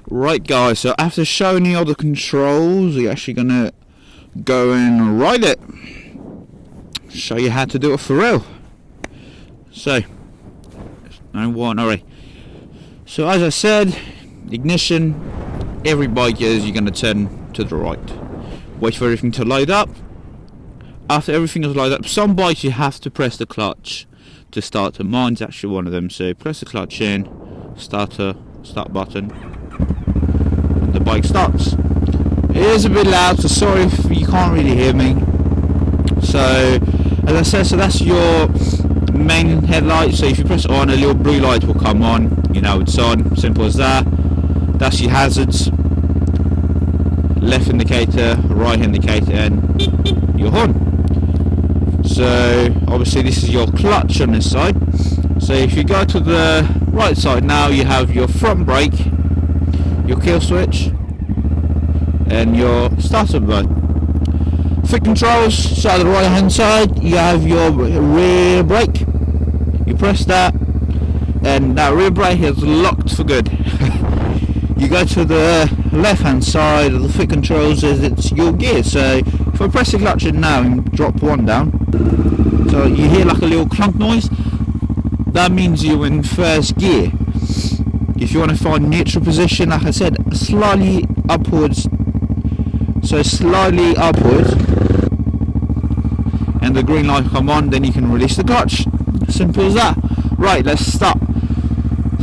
Right guys, so after showing you all the controls, we're actually gonna go and ride it, show you how to do it for real. So no one already. So as I said, ignition, every bike is you're gonna turn to the right, wait for everything to load up. After everything is loaded up, some bikes you have to press the clutch to start it. Mine's actually one of them, so press the clutch in, start button, and the bike starts. It is a bit loud, so sorry if you can't really hear me. So as I said, so that's your main headlight. So if you press it on, a little blue light will come on, you know it's on, simple as that. That's your hazards, left indicator, right indicator, and your horn. So obviously this is your clutch on this side. So if you go to the right side now, you have your front brake, your kill switch, and your starter button. For controls, so on the right hand side you have your rear brake. You press that and that rear brake is locked for good. You go to the left hand side of the foot controls, it's your gear. So if I press the clutch in now and drop one down, so you hear like a little clunk noise, that means you're in first gear. If you want to find neutral position, like I said, slightly upwards, so slightly upwards, and the green light come on, then you can release the clutch. Simple as that. Right, let's start.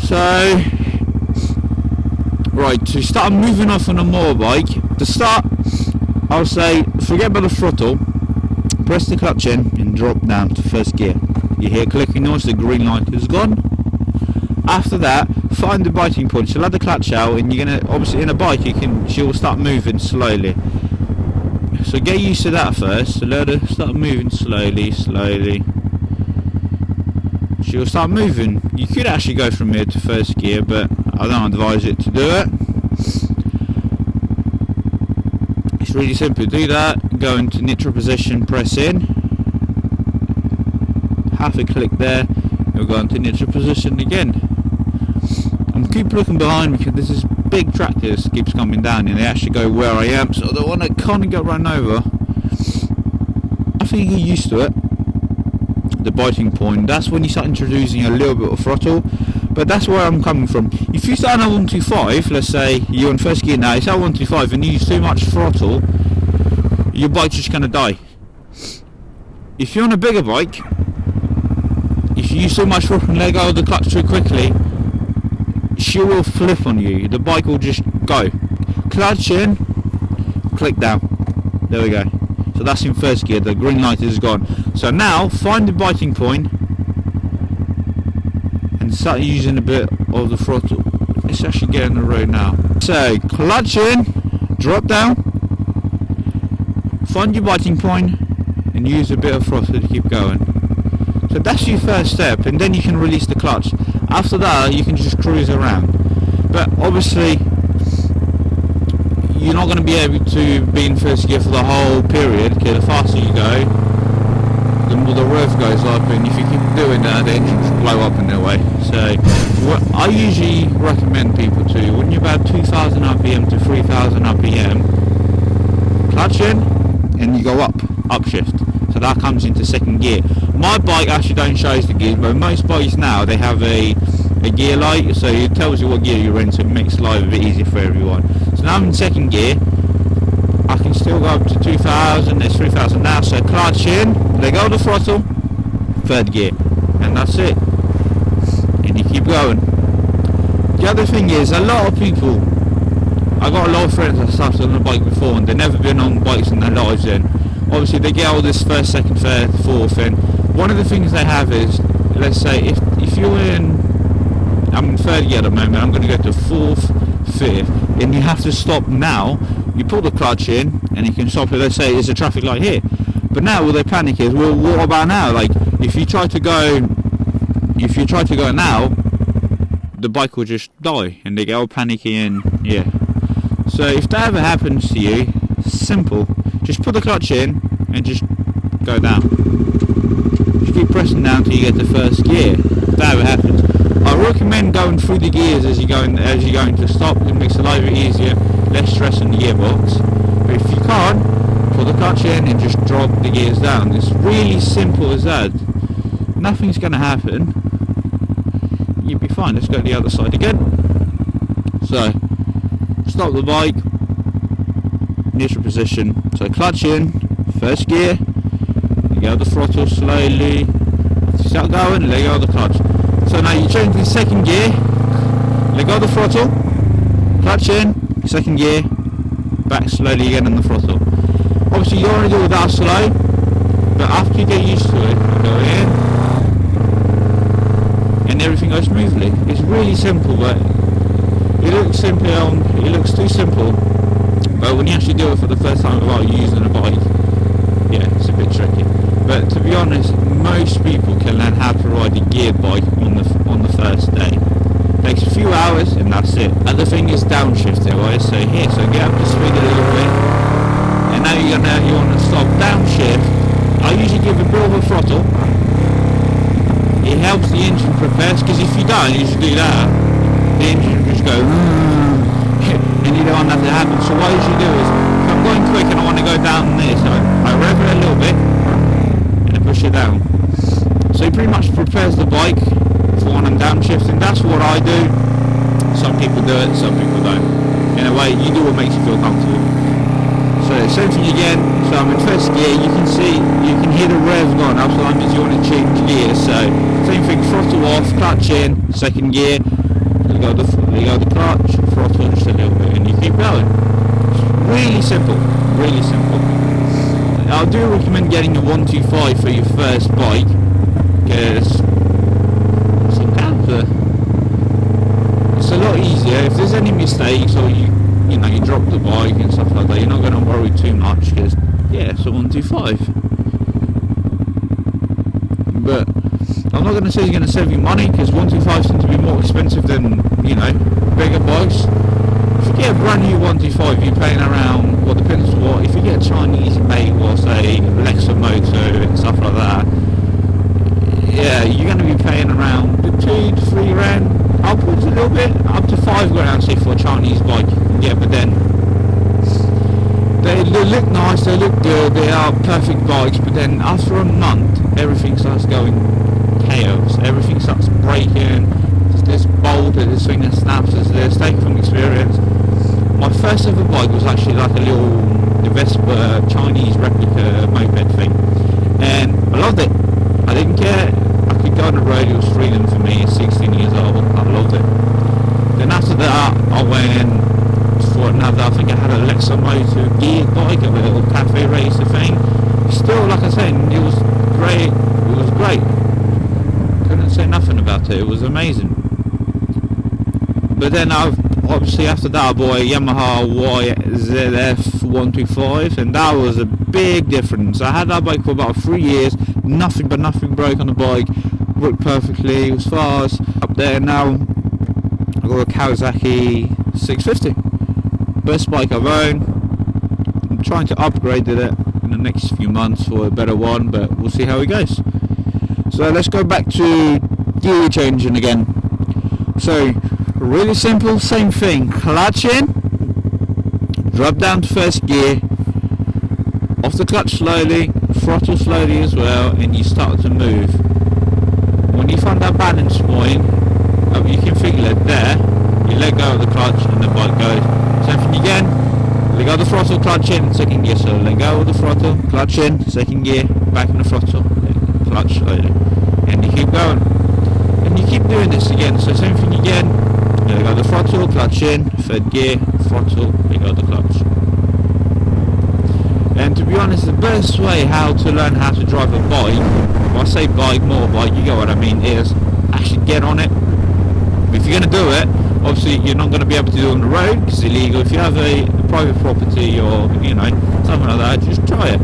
So right, to start moving off on a motorbike, to start I'll say forget about the throttle, press the clutch in and drop down to first gear. You hear clicking noise, the green light is gone. After that, find the biting point, so let the clutch out, and you're gonna, obviously in a bike she will start moving slowly. So get used to that first, so let her start moving slowly. She will start moving. You could actually go from here to first gear, but I don't advise it to do it. It's really simple. Do that, go into neutral position, press in, half a click there, you'll go into neutral position again. And keep looking behind me because this is big tractors keeps coming down and they actually go where I am, so I don't want to kind of get run over. I think you get used to it. The biting point, that's when you start introducing a little bit of throttle, but that's where I'm coming from. If you start on 125, let's say you're in first gear now, you start 125 and you use too much throttle, your bike's just going to die. If you're on a bigger bike, if you use too much throttle and let go of the clutch too quickly, she will flip on you, the bike will just go. Clutch in, click down, there we go. So that's in first gear, the green light is gone. So now find the biting point and start using a bit of the throttle. Let's actually get on the road now. So clutch in, drop down, find your biting point and use a bit of throttle to keep going. So that's your first step, and then you can release the clutch. After that you can just cruise around. But obviously you're not going to be able to be in first gear for the whole period, because the faster you go, the more the rev goes up, and if you keep doing that, the engines blow up in their way. So what I usually recommend people to, when you're about 2000 RPM to 3000 RPM, clutch in and you go upshift. So that comes into second gear. My bike actually don't show the gears, but most bikes now they have a gear light, so it tells you what gear you're in, so it makes life a bit easier for everyone. So now I'm in second gear, I can still go up to 2000, it's 3000 now, so clutch in, let go of the throttle, third gear, and that's it, and you keep going. The other thing is, a lot of people, I got a lot of friends that started on a bike before and they've never been on bikes in their lives, and obviously they get all this first, second, third, fourth, and one of the things they have is, let's say if you're in, I'm in third gear at the moment, I'm going to go to fourth, fifth, and you have to stop now. You pull the clutch in and you can stop it. Let's say there's a traffic light here, but now what they panic is, well, what about now? Like if you try to go now, the bike will just die and they get all panicky, and yeah. So if that ever happens to you, simple, just put the clutch in and just go down. Just keep pressing down till you get to first gear. If that ever happens, I recommend going through the gears as you're going to stop. It makes it a lot easier, less stress on the gearbox. But if you can't, put the clutch in and just drop the gears down. It's really simple as that. Nothing's going to happen. You'll be fine. Let's go to the other side again. So, stop the bike, neutral position. So clutch in, first gear, you go the throttle slowly, start going, let go of the clutch. So now you change to second gear, let go of the throttle, clutch in, second gear, back slowly again on the throttle. Obviously you don't want to do it that slow, but after you get used to it, you go in, and everything goes smoothly. It's really simple, but it looks simple, it looks too simple, but when you actually do it for the first time while you're using a bike, yeah, it's a bit tricky. But to be honest, most people can learn how to ride a geared bike on the first day. Takes a few hours and that's it. Other thing is downshifting, right? So here, so get up to speed a little bit, and now you want to stop downshift. I usually give a bit of a throttle. It helps the engine prepare, because if you don't, you just do that, the engine will just go and you don't want that to happen. So what you should do is, if I'm going quick and I want to go down this, I rev it a little bit and I push it down. So it pretty much prepares the bike for when I'm downshifting. That's what I do. Some people do it, some people don't. In a way, you do what makes you feel comfortable. So same thing again. So I'm in first gear. You can see, you can hear the rev going up, so that means you want to change gears. So same thing, throttle off, clutch in, second gear. You go the clutch, throttle just a little bit, and you keep going. It's really simple, really simple. I do recommend getting a 125 for your first bike, because it's a lot easier. If there's any mistakes or you drop the bike and stuff like that, you're not going to worry too much, because yeah, it's a 125. But I'm not going to say it's going to save you money, because 125s tend to be more expensive than, bigger bikes. If you get a brand new 125, you're paying around, well, depends what, if you get a Chinese made, or say Lexus Moto and stuff like that, yeah, you're going to be paying around 2 to 3 grand, upwards a little bit, up to 5 grand, say, for a Chinese bike. Yeah, but then they look nice, they look good, they are perfect bikes, but then after a month, everything starts going chaos, everything starts breaking, there's this bolt, there's this thing that snaps, there's this, taken from experience. My first ever bike was actually like a little Vespa Chinese replica moped thing, and I loved it. I didn't care, I could go on the road, it was freedom for me at 16 years old, I loved it. Then after that, I went for another, I think I had a Lexus Moto geared bike, a little cafe racer thing. Still, like I said, it was great, couldn't say nothing about it, it was amazing. But then obviously after that I bought a Yamaha YZF 125, and that was a big difference. I had that bike for about 3 years, nothing broke on the bike, worked perfectly, it was fast. Up there now, I got a Kawasaki 650, best bike I've owned. I'm trying to upgrade it in the next few months for a better one, but we'll see how it goes. So let's go back to gear changing again. So really simple, same thing, clutch in, drop down to first gear, off the clutch slowly, throttle slowly as well, and you start to move. When you find that balance point, you can feel it there, you let go of the clutch and the bike goes. Same thing again, let go of the throttle, clutch in, second gear, so let go of the throttle, clutch in, second gear, back in the throttle, clutch slowly, and you keep going. And you keep doing this again, so same thing again, let go of the throttle, clutch in, third gear, throttle, let go of the clutch. And to be honest, the best way how to learn how to drive a bike, when I say bike, motorbike, you get what I mean, is actually get on it. If you're going to do it, obviously you're not going to be able to do it on the road because it's illegal. If you have a private property or something like that, just try it.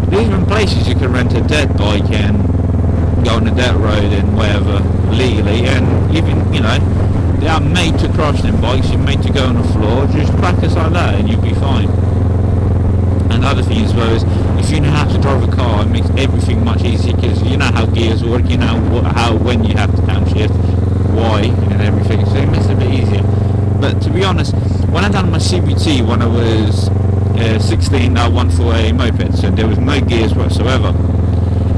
There's even places you can rent a dirt bike and go on a dirt road and wherever legally, and even they are made to crash them bikes. You're made to go on the floor. Just practice like that and you'll be fine. And the other thing as well is if you know how to drive a car, it makes everything much easier, because you know how gears work, you know when you have to downshift, why, and everything, so it makes it a bit easier. But to be honest, when I done my CBT when I was 16, I won for a moped, so there was no gears whatsoever.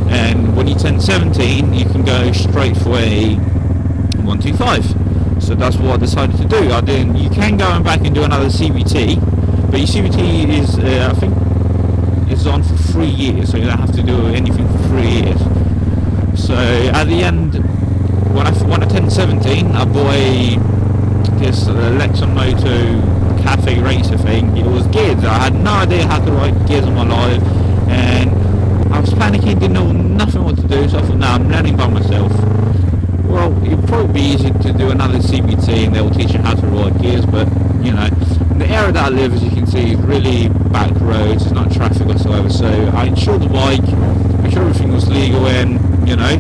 And when you turn 17, you can go straight for a 125. So that's what I decided to do. You can go back and do another CBT, but your CBT is, I think, is on for 3 years, so you don't have to do anything for 3 years. So at the end, when I turned 17, I bought this Lexan Moto Cafe Racer thing. It was gears. I had no idea how to ride gears in my life, and I was panicking, didn't know nothing what to do, so I thought, no, I'm learning by myself. Well, it'd probably be easy to do another CBT and they'll teach you how to ride gears, but, you know, the area that I live, as you can see, is really back roads, there's not traffic whatsoever, so I insured the bike, make sure everything was legal, and, you know,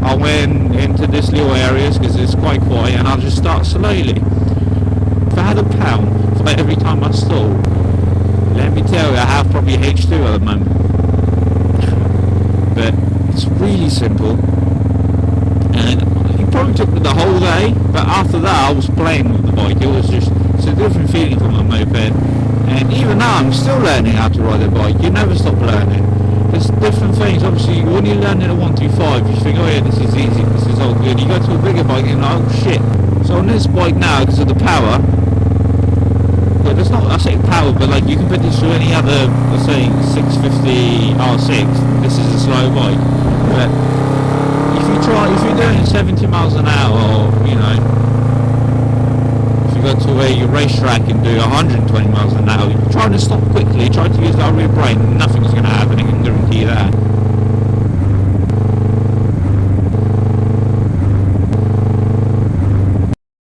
I went into this little areas because it's quite quiet, and I'll just start slowly. If I had £1 for every time I stall, let me tell you, I have probably H2 at the moment. But it's really simple, and it probably took me the whole day, but after that I was playing with the bike. It was just, it's a different feeling from a moped, and even now I'm still learning how to ride a bike. You never stop learning. There's different things. Obviously when you learn in a 125, you think, oh yeah, this is easy, this is all good. You go to a bigger bike and you're like, oh shit. So on this bike now, because of the power, yeah, there's not, I say power, but like you can put this to any other, let's say 650 R6, this is a slow bike. But if you're doing 70 miles an hour, or, you know, if you go to a racetrack and do 120 miles an hour, you're trying to stop quickly, try to use that rear brain, nothing's going to happen, I can guarantee you that.